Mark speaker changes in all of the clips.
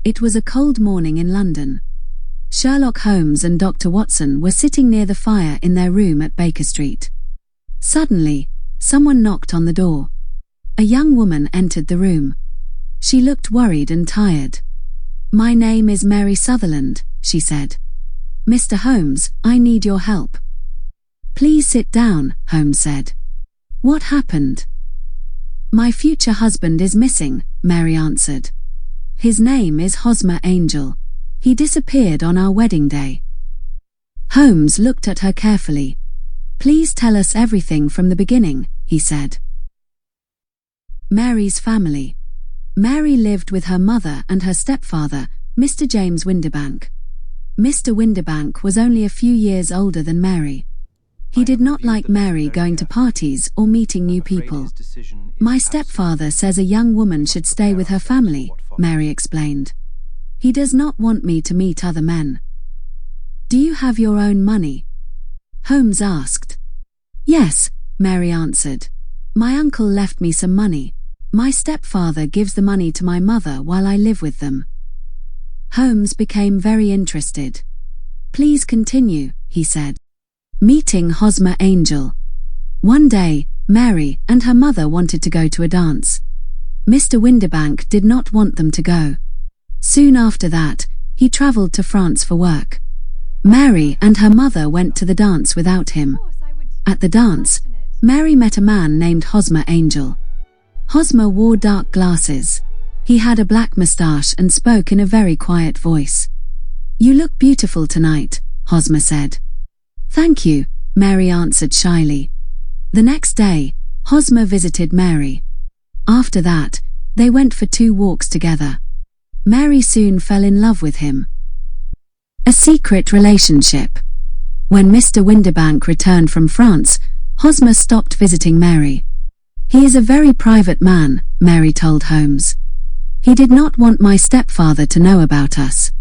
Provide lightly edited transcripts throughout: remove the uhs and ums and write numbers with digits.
Speaker 1: It was a cold morning in London. Sherlock Holmes and Dr. Watson were sitting near the fire in their room at Baker Street. Suddenly, someone knocked on the door. A young woman entered the room. She looked worried and tired. "My name is Mary Sutherland," she said. "Mr. Holmes, I need your help." "Please sit down," Holmes said. "What happened?" "My future husband is missing," Mary answered. "His name is Hosmer Angel. He disappeared on our wedding day." Holmes looked at her carefully. "Please tell us everything from the beginning," he said. Mary's family. Mary lived with her mother and her stepfather, Mr. James Windibank. Mr. Windibank was only a few years older than Mary. He did not like Mary going to parties or meeting new people. "My stepfather says a young woman should stay with her family," Mary explained. "He does not want me to meet other men." "Do you have your own money?" Holmes asked. "Yes," Mary answered. "My uncle left me some money. My stepfather gives the money to my mother while I live with them." Holmes became very interested. "Please continue," he said. Meeting Hosmer Angel. One day, Mary and her mother wanted to go to a dance. Mr. Windibank did not want them to go. Soon after that, he traveled to France for work. Mary and her mother went to the dance without him. At the dance, Mary met a man named Hosmer Angel. Hosmer wore dark glasses. He had a black moustache and spoke in a very quiet voice. "You look beautiful tonight," Hosmer said. "Thank you," Mary answered shyly. The next day, Hosmer visited Mary. After that, they went for 2 walks together. Mary soon fell in love with him. A secret relationship. When Mr. Windibank returned from France, Hosmer stopped visiting Mary. "He is a very private man," Mary told Holmes. "He did not want my stepfather to know about us."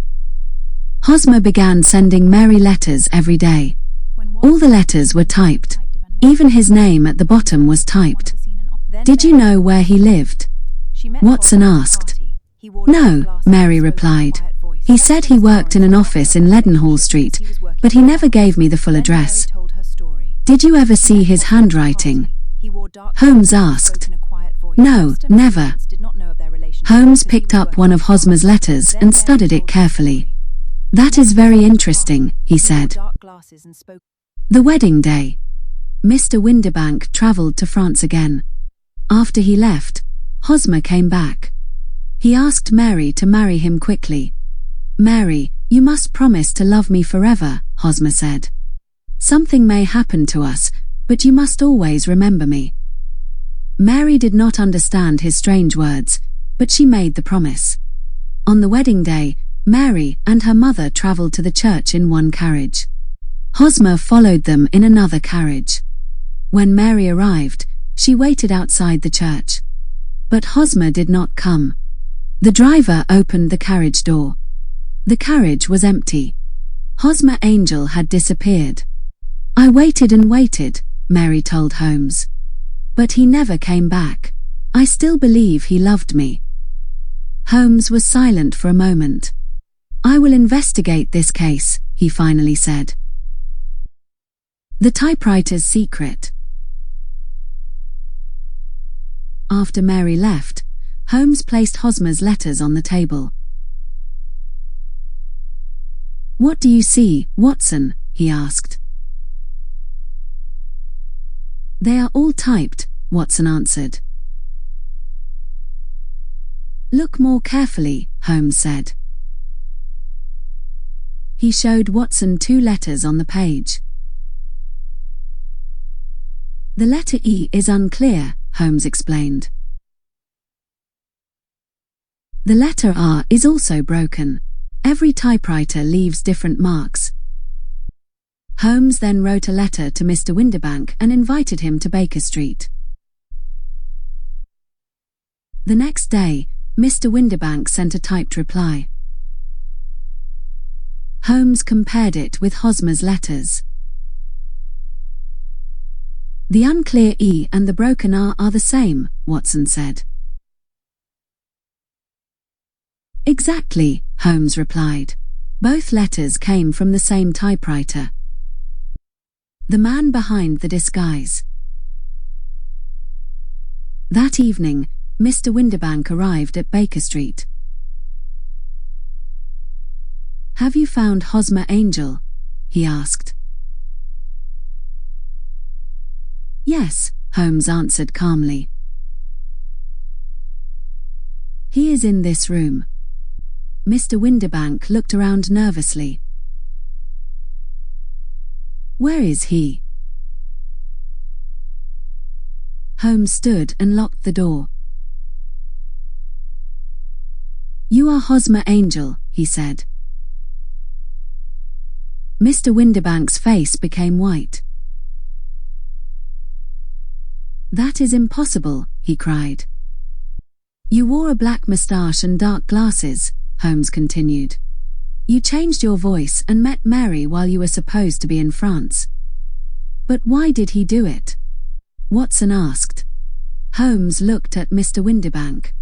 Speaker 1: Hosmer began sending Mary letters every day. All the letters were typed. Even his name at the bottom was typed. "Did you know where he lived?" Watson asked. "No," Mary replied. "He said he worked in an office in Leadenhall Street, but he never gave me the full address." "Did you ever see his handwriting?" Holmes asked. "No, never." Holmes picked up one of Hosmer's letters and studied it carefully. "That is very interesting," he said. The wedding day. Mr. Windibank traveled to France again. After he left, Hosmer came back. He asked Mary to marry him quickly. "Mary, you must promise to love me forever," Hosmer said. "Something may happen to us, but you must always remember me." Mary did not understand his strange words, but she made the promise. On the wedding day, Mary and her mother traveled to the church in one carriage. Hosmer followed them in another carriage. When Mary arrived, she waited outside the church. But Hosmer did not come. The driver opened the carriage door. The carriage was empty. Hosmer Angel had disappeared. "I waited and waited," Mary told Holmes. "But he never came back. I still believe he loved me." Holmes was silent for a moment. "I will investigate this case," he finally said. The typewriter's secret. After Mary left, Holmes placed Hosmer's letters on the table. "What do you see, Watson?" he asked. "They are all typed," Watson answered. "Look more carefully," Holmes said. He showed Watson 2 letters on the page. "The letter E is unclear," Holmes explained. "The letter R is also broken. Every typewriter leaves different marks." Holmes then wrote a letter to Mr. Windibank and invited him to Baker Street. The next day, Mr. Windibank sent a typed reply. Holmes compared it with Hosmer's letters. "The unclear E and the broken R are the same," Watson said. Exactly, Holmes replied. Both letters came from the same typewriter. The man behind the disguise. That evening, Mr. Windibank arrived at Baker Street. "Have you found Hosmer Angel?" he asked. "Yes," Holmes answered calmly. "He is in this room." Mr. Windibank looked around nervously. "Where is he?" Holmes stood and locked the door. "You are Hosmer Angel," he said. Mr. Windibank's face became white. "That is impossible," he cried. "You wore a black moustache and dark glasses," Holmes continued. "You changed your voice and met Mary while you were supposed to be in France. But why did he do it?" Watson asked. Holmes looked at Mr. Windibank.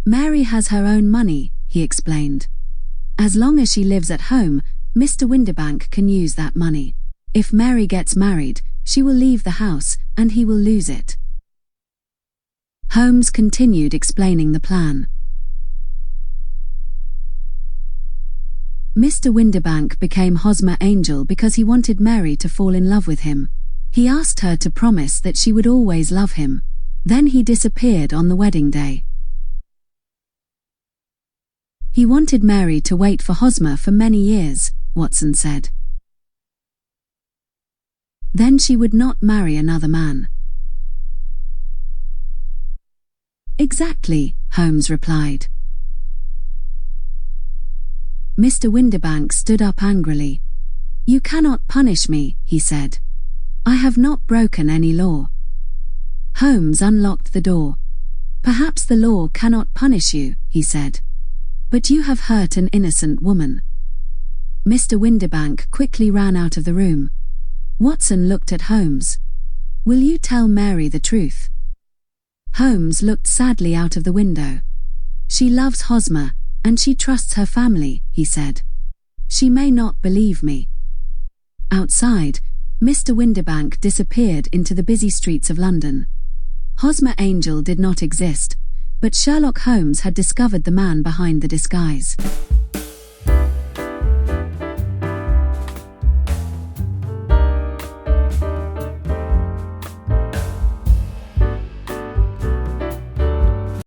Speaker 1: "Mary has her own money," he explained. "As long as she lives at home, Mr. Windibank can use that money. If Mary gets married, she will leave the house, and he will lose it." Holmes continued explaining the plan. Mr. Windibank became Hosmer Angel because he wanted Mary to fall in love with him. He asked her to promise that she would always love him. Then he disappeared on the wedding day. "He wanted Mary to wait for Hosmer for many years," Watson said. "Then she would not marry another man." "Exactly," Holmes replied. Mr. Windibank stood up angrily. "You cannot punish me," he said. "I have not broken any law." Holmes unlocked the door. "Perhaps the law cannot punish you," he said. "But you have hurt an innocent woman." Mr. Windibank quickly ran out of the room. Watson looked at Holmes. "Will you tell Mary the truth?" Holmes looked sadly out of the window. "She loves Hosmer, and she trusts her family," he said. "She may not believe me." Outside, Mr. Windibank disappeared into the busy streets of London. Hosmer Angel did not exist, but Sherlock Holmes had discovered the man behind the disguise.